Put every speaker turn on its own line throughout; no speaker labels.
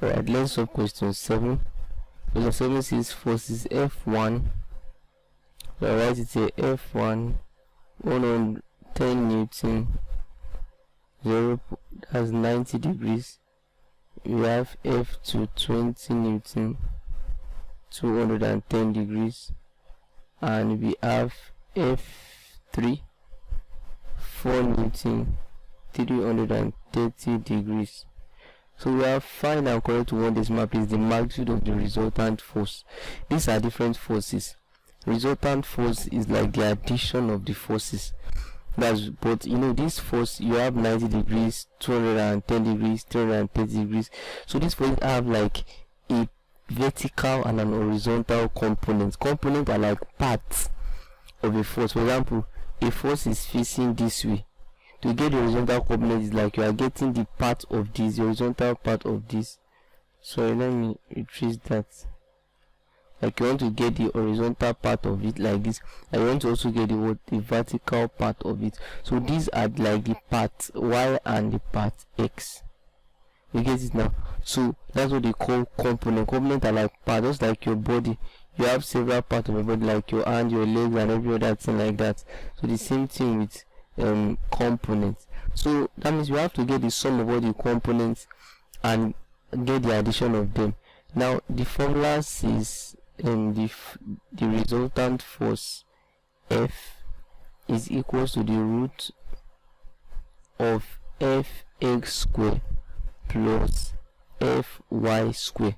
Alright, let's solve question 7. Question 7 says forces F1. So I write it here, F1 110 Newton, 0, that's 90 degrees. We have F2 20 Newton, 210 degrees, and we have F3 4 Newton, 330 degrees. So we have find and correct one decimal place the magnitude of the resultant force. These are different forces. Resultant force is like the addition of the forces. But you know, this force, you have 90 degrees, 210 degrees, 330 degrees. So these forces have like a vertical and an horizontal component. Components are like parts of a force. For example, a force is facing this way. To get the horizontal component is like you are getting the part of this, the horizontal part of this. So let me retrace that. Like you want to get the horizontal part of it like this, and you want to also get the vertical part of it. So these are like the part Y and the part X. You get it now? So that's what they call component. Component are like parts, just like your body. You have several parts of your body, like your hand, your legs, and every other thing like that. So the same thing with components. So that means you have to get the sum of all the components and get the addition of them. Now the formula says the resultant force F is equals to the root of Fx square plus Fy square.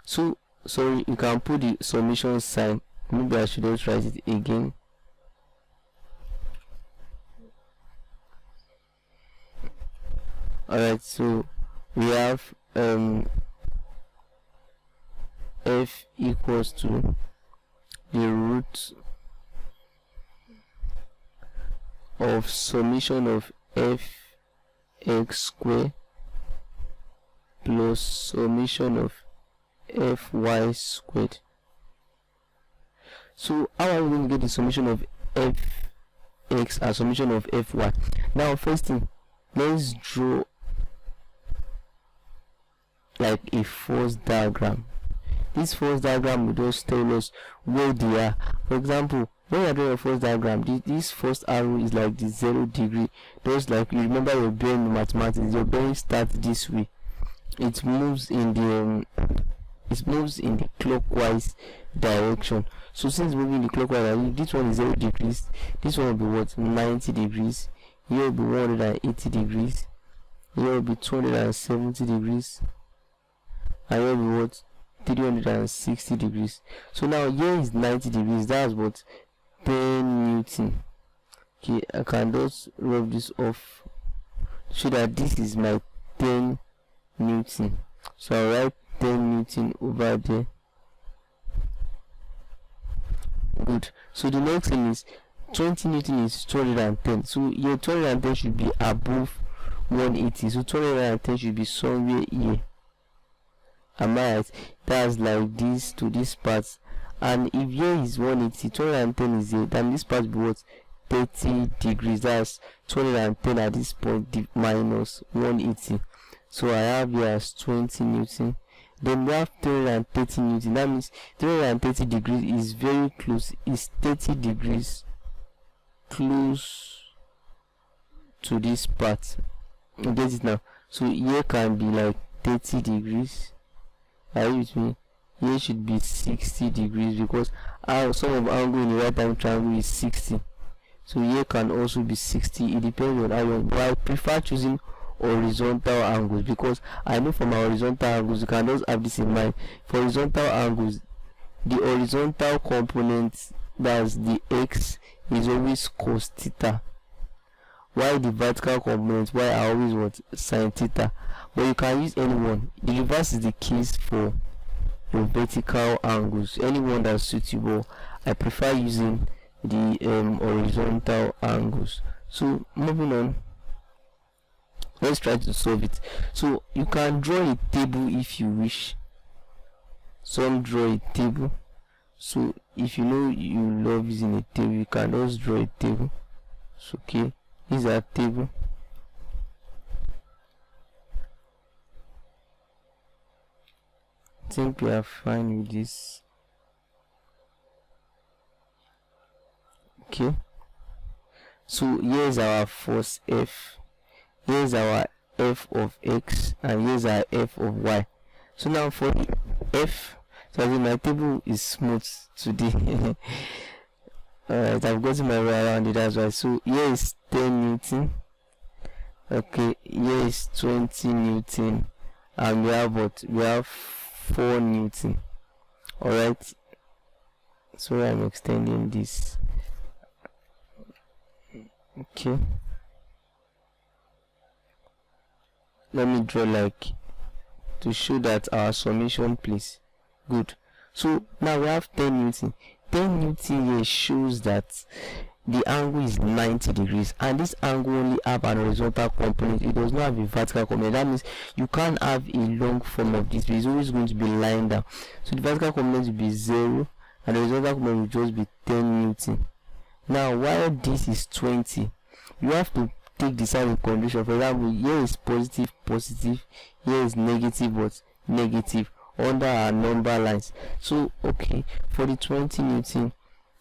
So sorry, you can put the summation sign. Maybe I should just write it again. Alright, so we have F equals to the root of summation of Fx square plus summation of Fy squared. So how are we going to get the summation of Fx and summation of Fy? Now first thing, let's draw like a force diagram. This force diagram will just tell us where they are. For example, when you are doing a force diagram, this first arrow is like the 0 degree. Just like you remember your bearing in mathematics, your bearing starts this way. It moves in the clockwise direction. So since moving in the clockwise direction, this one is 0 degrees. This one will be what? 90 degrees. Here will be 180 degrees. Here will be 270 degrees. And here will be what? 360 degrees. So now here is 90 degrees. That's what? 10 Newton. Okay, I can just rub this off so that this is my 10 Newton. So I'll write 10 Newton over there. Good. So the next thing is 20 Newton is 210. So your 210 should be above 180. So 210 should be somewhere here. Am I right? That's like this to this part. And if here is 180, 210 is here, then this part will be what? 30 degrees. That's 210 at this point minus 180. So I have here as 20 Newton. Then we have 330 Newton. That means 330 degrees is very close. Is 30 degrees close to this part. You get it now? So here can be like 30 degrees. Are you with me? Here should be 60 degrees because some of angle in the right hand triangle is 60. So here can also be 60. It depends on how you want. But I prefer choosing horizontal angles because I know from our horizontal angles you can just have this in mind. For horizontal angles, the horizontal component, that's the x, is always cos theta, while the vertical component y are always what? Sin theta. But you can use any one. The reverse is the case for your vertical angles. Anyone that's suitable. I prefer using the horizontal angles. So moving on, let's try to solve it. So you can draw a table if you wish. Some draw a table. So if you know you love using a table, you can just draw a table. So okay, this is a table. think we are fine with this. Okay, so here's our force F, here's our f of x, and here's our f of y. So now for the f, so I think my table is smooth today. Alright, I've gotten my way around it, that's why. So here is 10 Newton. Okay, here is 20 Newton, and we have what? We have 4 Newton. Alright, so I'm extending this. Okay, let me draw like to show that our summation place. Good. So now we have 10 Newton. 10 Newton here shows that the angle is 90 degrees, and this angle only have an horizontal component. It does not have a vertical component. That means you can't have a long form of this. It's always going to be lying down. So the vertical component will be 0, and the horizontal component will just be 10 Newton. Now while this is 20, you have to take the sign of condition. For example, here is positive, positive, here is negative, but negative under our number lines. So okay, for the 20 Newton,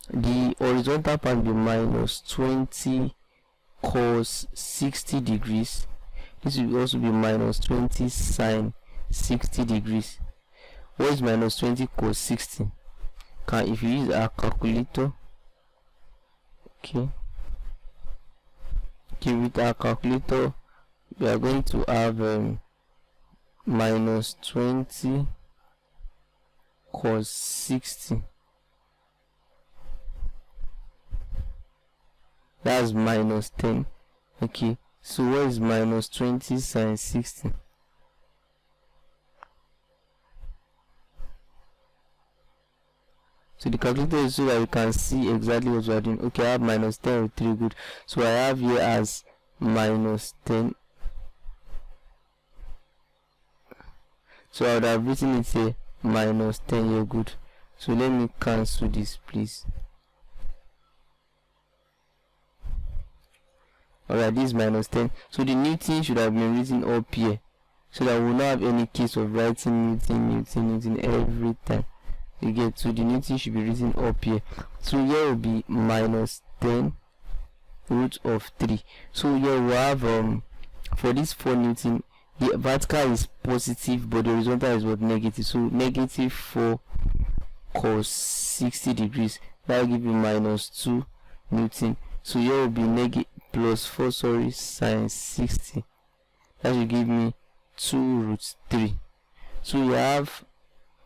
the horizontal part will be minus 20 cos 60 degrees. This will also be minus 20 sine 60 degrees. What is minus 20 cos 60? If you use our calculator, okay, with our calculator, we are going to have minus 20 cos 60. That's minus 10. Okay, so what is minus 20 sine 60? So the calculator is so that we can see exactly what we are doing. Okay, I have minus 10 with 3. Good. So I have here as minus 10. So I would have written it here minus 10 here. Good. So let me cancel this, please. Alright, this is minus 10. So the Newton should have been written up here, so that we will not have any case of writing Newton every time. You get, so the Newton should be written up here. So here will be minus 10 root of 3. So here we have for this 4 Newton, the vertical is positive, but the horizontal is what? Negative. So negative 4 cos 60 degrees. That will give you minus 2 Newton. So here will be negative plus 4 sine 60. That will give me 2 root 3. So you have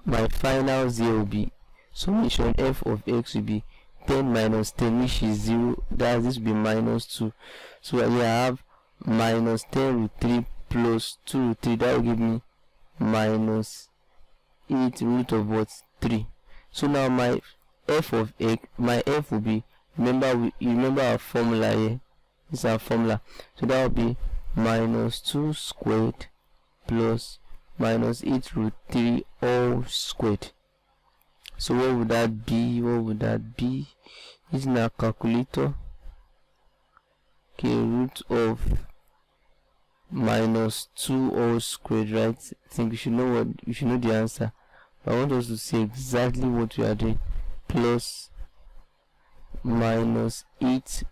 my final here will be summation f of x will be 10 minus 10, which is 0. That this will be minus 2. So here I have minus 10 root 3 plus 2 root 3. That will give me minus 8 root of what? 3. So now my f of x, my f will be, remember our formula here. This is our formula. So that will be minus 2 squared plus minus 8 root 3 all squared. So what would that be? Using our calculator. Okay, root of minus 2 all squared, right? I think we should know the answer. But I want us to see exactly what we are doing. Plus minus 8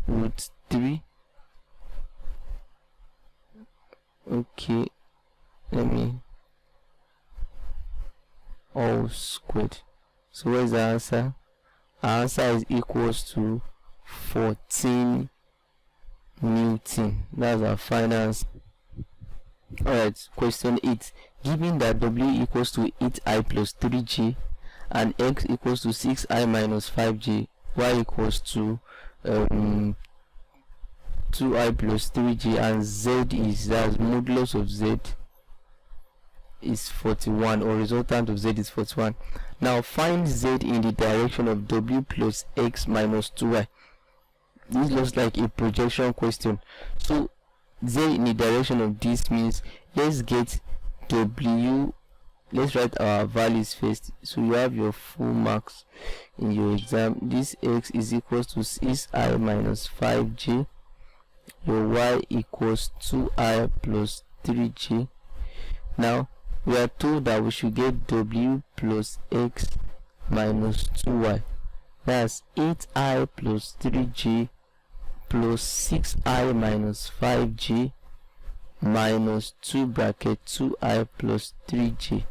root 3. Okay, let me all squared. So what is the answer? Our answer is equals to 14 Newton. That's our final answer. Alright, question 8. Given that w equals to 8i plus 3j and x equals to 6i minus 5j, y equals to 2i plus 3j, and z is, that's modulus of z is 41, or resultant of z is 41. Now find z in the direction of w plus x minus 2y. This looks like a projection question. So z in the direction of this means, let's get w, let's write our values first. So you have your full marks in your exam. This x is equals to 6i minus 5j. Your y equals 2i plus 3j. Now we are told that we should get w plus x minus 2y. That's 8i plus 3j plus 6i minus 5j minus 2 bracket 2i plus 3j.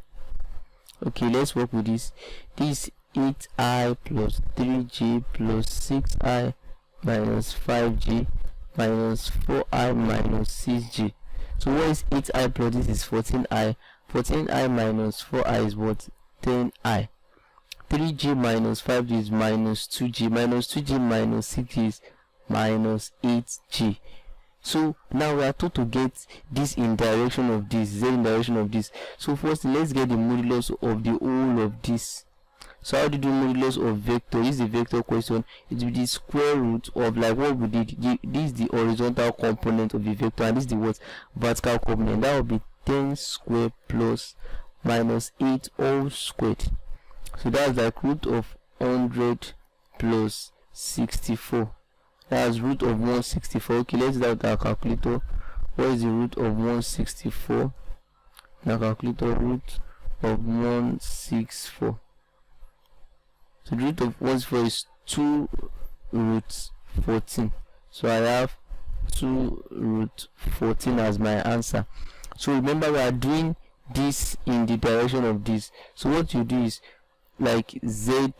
Okay, let's work with this. This 8i plus 3j plus 6i minus 5j minus 4i minus 6j. So what is 8i plus this is 14i. 14i minus 4i is what? 10i. 3j minus 5j is minus 2j. Minus 2j minus 6 is minus 8j. So now we are told to get this in direction of this, z in direction of this. So first let's get the modulus of the whole of this. So how do you do modulus of vector? This is a vector question. It will be the square root of, like what we did. This is the horizontal component of the vector, and this is the what? Vertical component. That will be 10 squared plus minus 8 all squared. So that's like root of 100 plus 64. That's root of 164. Okay, let's do that with our calculator. What is the root of 164? Now calculator, root of 164. So the root of 164 is 2 root 14. So I have 2 root 14 as my answer. So remember, we are doing this in the direction of this. So what you do is, like, z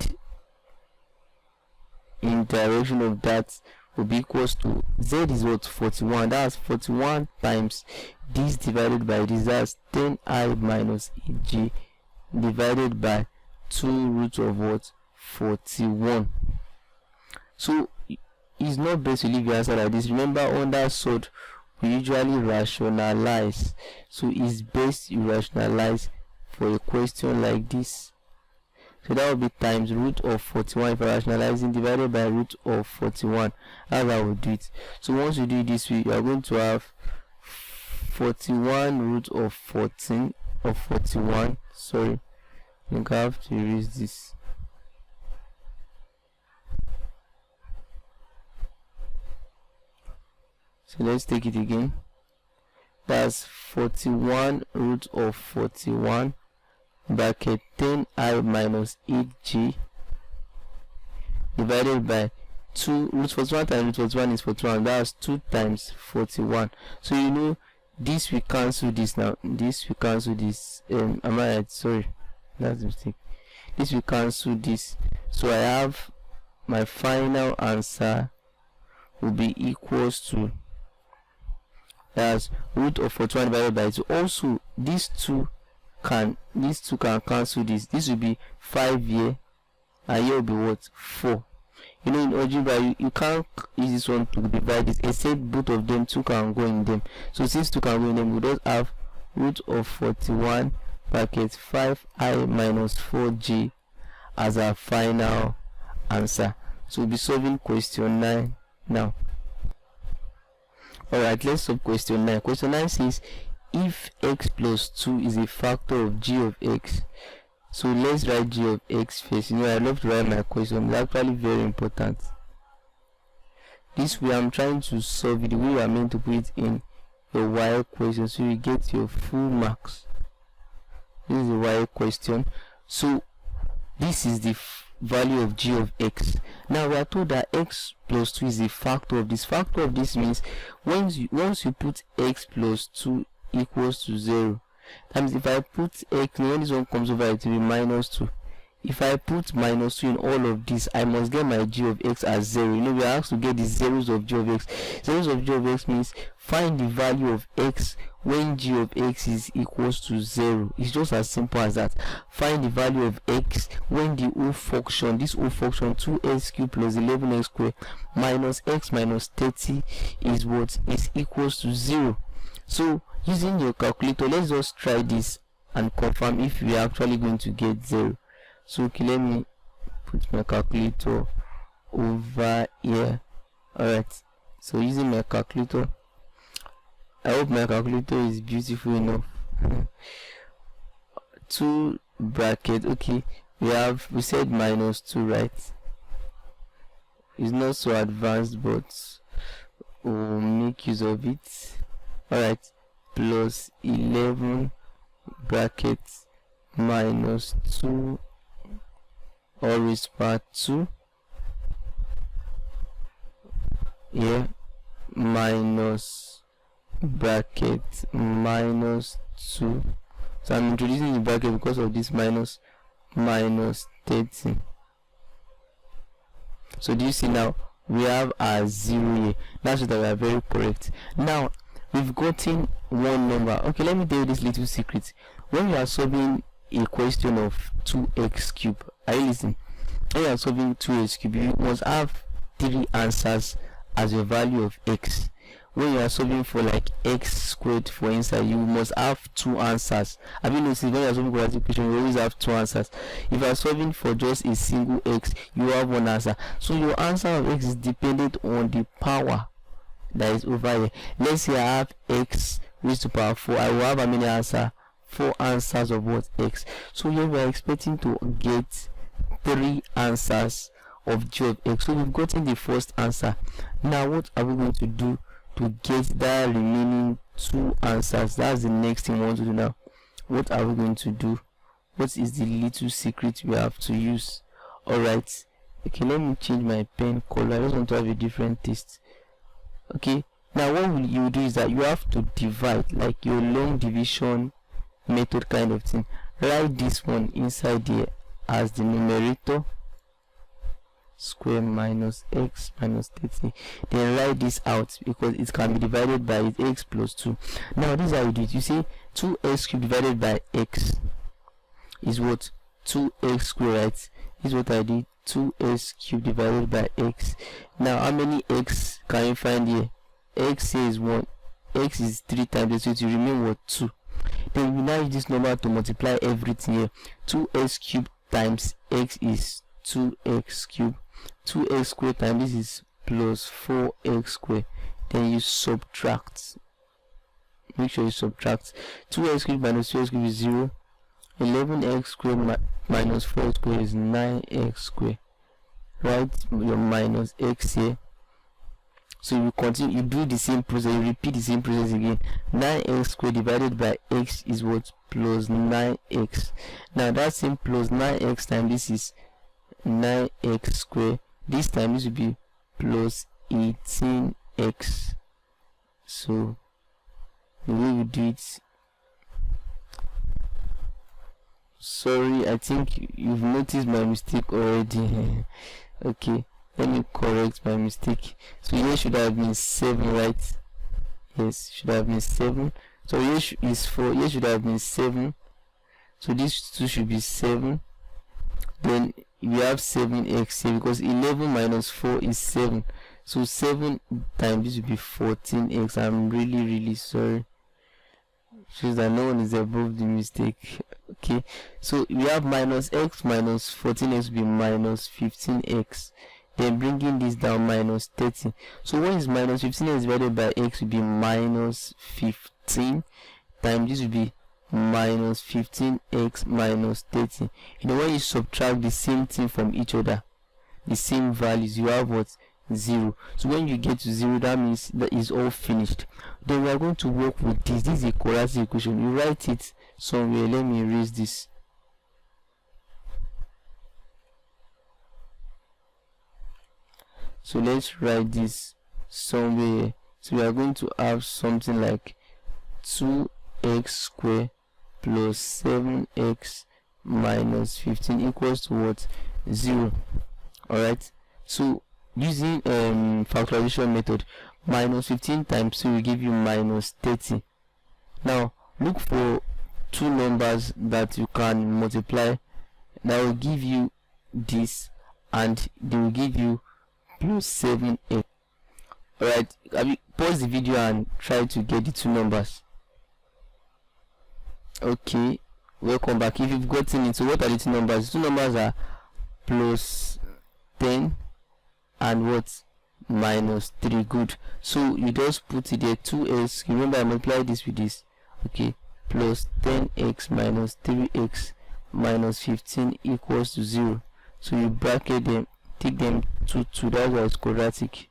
in direction of that will be equals to, z is what? 41. That's 41 times this divided by this. That's 10i minus 8j divided by 2 root of what? 41. So it's not best to leave the answer like this. Remember, under sort we usually rationalize. So it's best you rationalize for a question like this. So that will be times root of 41 if rationalizing, divided by root of 41. That's how we do it. So once you do it this way, you are going to have 41 root of 14 of 41. Sorry, you have to erase this. So let's take it again. That's 41 root of 41 bracket 10i minus 8j divided by 2 root 41 times root 41 is 41. That's 2 times 41. So you know this we cancel this now. This we cancel this. Am I right? Sorry, that's a mistake. This we cancel this. So I have my final answer will be equals to, as root of 41 divided by 2. Also these two can cancel this. This will be 5 here, and here will be what? 4. You know, in algebra you can't use this one to divide this, except both of them 2 can go in them. So since 2 can go in them, we just have root of 41 bracket 5i minus 4j as our final answer. So we'll be solving question 9 now. Alright, let's solve question 9. Question 9 says, if x plus 2 is a factor of g of x. So let's write g of x first. You know, I love to write my question. It's actually very important. This way I'm trying to solve it the way you are meant to put it in your Waec question, so you get your full marks. This is a Waec question. So this is the value of g of x. Now we are told that x plus 2 is a factor of this. Factor of this means once you put x plus 2 equals to 0, that means if I put x, when this one comes over, it will be minus 2. If I put minus 2 in all of this, I must get my g of x as 0. You know, we are asked to get the zeros of g of x. Zeros of g of x means find the value of x when g of x is equals to 0. It's just as simple as that. Find the value of x when the whole function, this whole function 2x cubed plus 11x squared minus x minus 30 is what? Is equals to 0. So using your calculator, let's just try this and confirm if we are actually going to get 0. So okay, let me put my calculator over here. Alright, so using my calculator, I hope my calculator is beautiful enough. 2 bracket, okay, we said minus 2, right? It's not so advanced, but we'll make use of it. Alright, plus 11 bracket minus 2 all raised power 2 here minus bracket minus 2. So I'm introducing the bracket because of this minus 30. So do you see now we have a 0 here? That's what we are very correct. Now we've gotten one number. Okay, let me tell you this little secret. When you are solving a question of 2x cube, are you listening? When you are solving 2x cube, you must have 3 answers as your value of x. When you are solving for like x squared, for instance, you must have 2 answers. Have you noticed when you are solving quadratic equation, you always have 2 answers? If you are solving for just a single x, you have 1 answer. So your answer of x is dependent on the power that is over here. Let's say I have x raised to power 4. I will have how many answers? 4 answers of what? X. So here we are expecting to get 3 answers of g of x. So we've gotten the first answer. Now what are we going to do to get that remaining 2 answers? That's the next thing we want to do. Now what are we going to do? What is the little secret we have to use? Alright, okay, let me change my pen color. I just want to have a different taste. Okay, now what you do is that you have to divide, like your long division method kind of thing. Write this one inside here as the numerator, square minus x minus 30. Then write this out because it can be divided by x plus 2. Now this is how you do it. You see 2x cubed divided by x is what? 2x squared, right? This is what I did. 2x cubed divided by x. Now how many x can you find here? X here is 1, x is 3 times, so it will remain what? 2. Then we now use this number to multiply everything here. 2x cubed times x is 2x cubed. 2x squared times this is plus 4x squared. Then you subtract. Make sure you subtract. 2x cubed minus 2x cubed is 0. 11x squared minus 4 squared is 9x squared. Write your minus x here. So you continue, you do the same process, you repeat the same process again. 9x squared divided by x is what? Plus 9x. Now that same plus 9x times this is 9x squared. This time this will be plus 18x. So the way we do it, sorry, I think you've noticed my mistake already. Okay, let me correct my mistake. So here should have been 7, right? Yes, should have been 7. So here is 4. Here should have been 7. So this 2 should be 7. Then we have 7x here because 11 minus 4 is 7. So 7 times this will be 14x. I'm really sorry. Shows that no one is above the mistake. Okay, so we have minus x minus 14x will be minus 15x. Then bringing this down, minus 30. So what is minus 15x divided by x will be minus 15 times this will be minus 15x minus 30. You know, when you subtract the same thing from each other, the same values, you have what? 0. So when you get to 0, that means that is all finished. Then we are going to work with this. This is a quadratic equation. You write it somewhere. Let me erase this. So let's write this somewhere. So we are going to have something like 2x squared plus 7x minus 15 equals to what? 0. Alright, so using factorization method, minus 15 times 2 will give you minus 30. Now look for 2 numbers that you can multiply that will give you this, and they will give you plus 7x. Alright, pause the video and try to get the 2 numbers. Okay, welcome back. If you've gotten it, so what are the 2 numbers? The 2 numbers are plus 10 and what? Minus 3. Good. So you just put it there, 2x. Remember, I multiply this with this. Okay, plus 10x minus 3x minus 15 equals to 0. So you bracket them, take them to 2. That's why it's quadratic.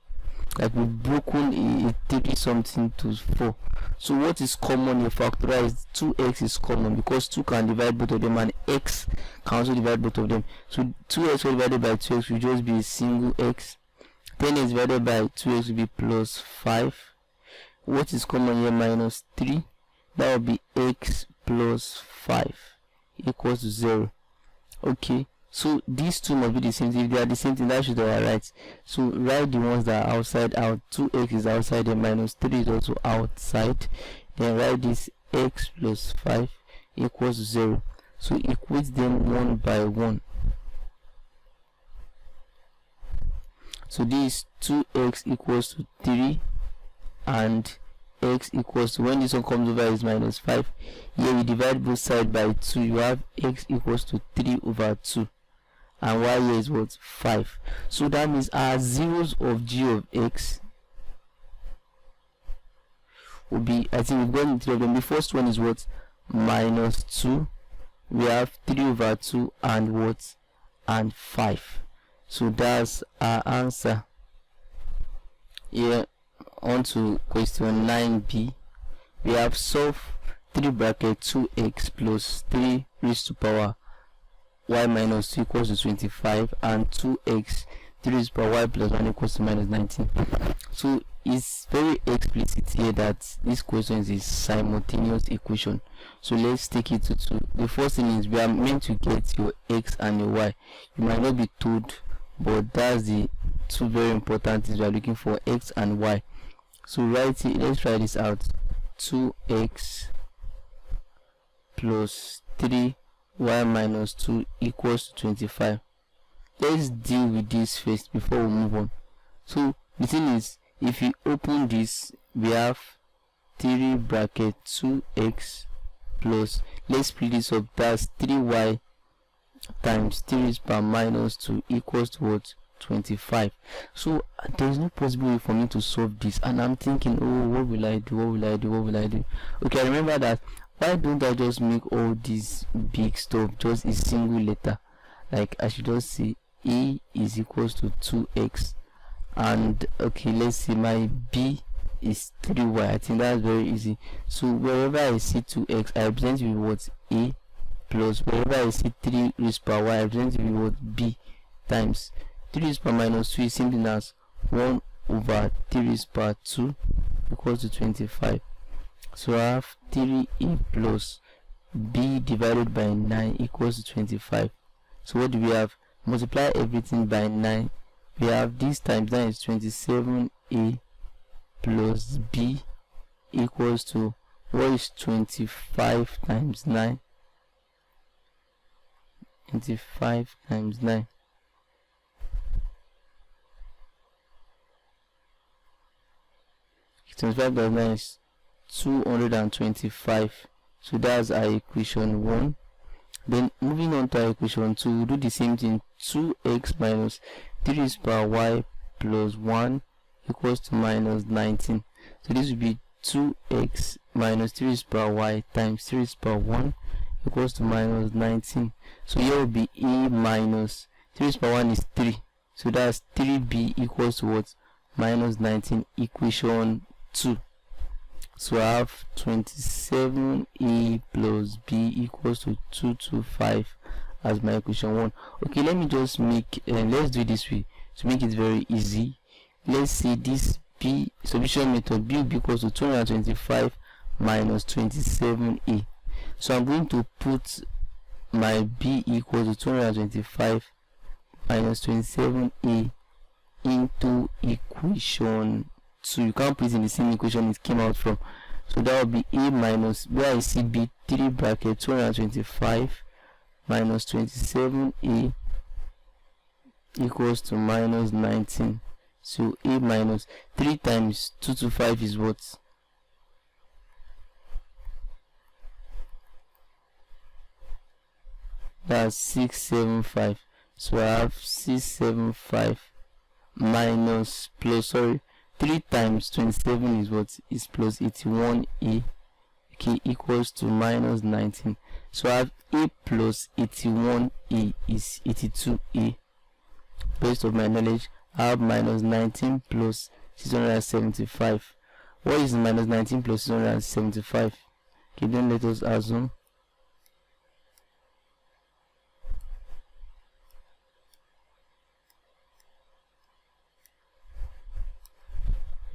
like we've broken a 30 something to 4. So what is common in factorize? 2x is common because 2 can divide both of them and x can also divide both of them. So 2x divided by 2x will just be a single x. 10x divided by 2x will be plus 5. What is common here? Minus 3. That will be x plus 5 equals to 0. Okay, so these two must be the same thing. If they are the same thing, that should be right. So write the ones that are outside out. 2x is outside and minus 3 is also outside. Then write this x plus 5 equals to 0. So equate them one by one. So this 2x equals to 3 and x equals to, when this one comes over, is minus 5. Here we divide both sides by 2. You have x equals to 3 over 2 and y here is what? 5. So that means our zeros of g of x will be, I think we've gotten 3 of them. The first one is what? Minus 2. We have 3 over 2 and what? And 5. So that's our answer. Here on to question 9b. We have solved 3 bracket 2x plus 3 raised to power y minus 2 equals to 25 and 2x 3 raised to power y plus 1 equals to minus 19. So it's very explicit here that this question is a simultaneous equation. So let's take it to 2. The first thing is we are meant to get your x and your y. You might not be told, but that's the two very important things we are looking for, x and y. So write it, let's try this out. 2x plus 3y minus 2 equals to 25. Let's deal with this first before we move on. So the thing is, if you open this, we have 3 bracket 2x plus, let's split this up, that's 3y times 3 raised power minus 2 equals to what? 25. So there is no possible way for me to solve this, and I'm thinking, oh, what will I do? Okay, I remember that. Why don't I just make all this big stuff just a single letter? Like I should just say a is equals to 2x, and okay, let's see, my b is 3y. I think that's very easy. So wherever I see 2x, I represent it with what? A, plus wherever I see 3 raised power y, I represent it with what? B, times 3 raised power minus 2 is something as 1 over 3 raised power 2 equals to 25. So I have 3a plus b divided by 9 equals to 25. So what do we have? Multiply everything by 9. We have this times 9 is 27a plus b equals to, what is 25 times 9? 25 times 9. 25 times 9 is 225. So that's our equation 1. Then moving on to our equation 2, we'll do the same thing. 2x minus 3 raised to power y plus 1 equals to minus 19. So this will be 2x minus 3 raised to power y times 3 raised to power 1 equals to minus 19. So here will be a minus 3 raised to power 1 is 3. So that's 3b equals to what? Minus 19, equation 2. So I have 27a plus b equals to 225 as my equation 1. Okay, let me just make, let's do it this way to make it very easy. Let's see this b substitution method. B will be equals to 225 minus 27a. So I'm going to put my b equals to 225 minus 27a into equation 2. You can't put it in the same equation it came out from. So that will be a minus, where I see b, 3 bracket 225 minus 27a equals to minus 19. So a minus 3 times 225 is what? That's 675. So I have 675 minus plus, sorry, 3 times 27 is what? Is plus 81a, okay, equals to minus 19. So I have a plus 81a is 82a. Based on my knowledge, I have minus 19 plus 675. What is minus 19 plus 675? Okay, then let us assume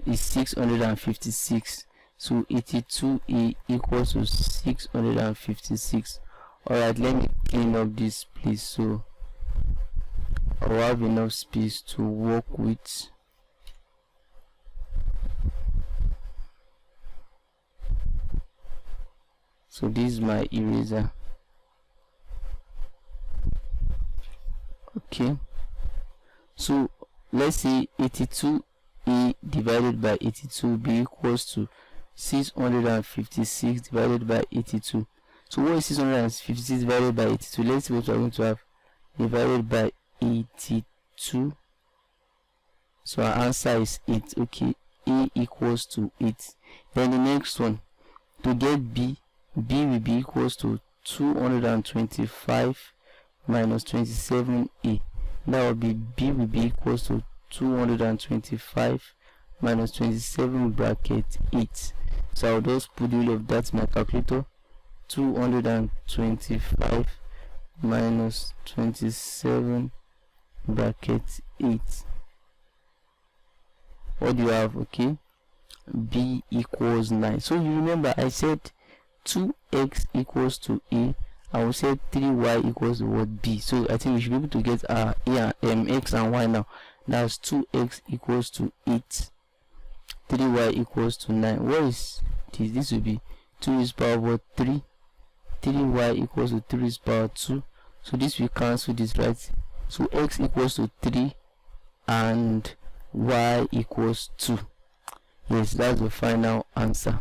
is 656. So 82a equals to 656. Alright, let me clean up this please, so I'll have enough space to work with. So this is my eraser. Okay, so let's say 82a divided by 82b equals to 656 divided by 82. So what is 656 divided by 82? Let's see what we're going to have. Divided by 82. So our answer is 8. Okay, a equals to 8. Then the next one, to get b will be equals to 225 minus 27a. That will be b will be equals to 225 minus 27 bracket 8. So I'll just put the whole of that in my calculator. 225 minus 27 bracket 8. What do you have? Okay, b equals 9. So you remember I said 2x equals to a. I will say 3y equals to what? B. So I think we should be able to get our x and y now. That's 2x equals to 8, 3y equals to 9. What is this? This will be 2 is power what? 3. 3y equals to 3 is power 2. So this will cancel this, right? So x equals to 3 and y equals 2. Yes, that's the final answer.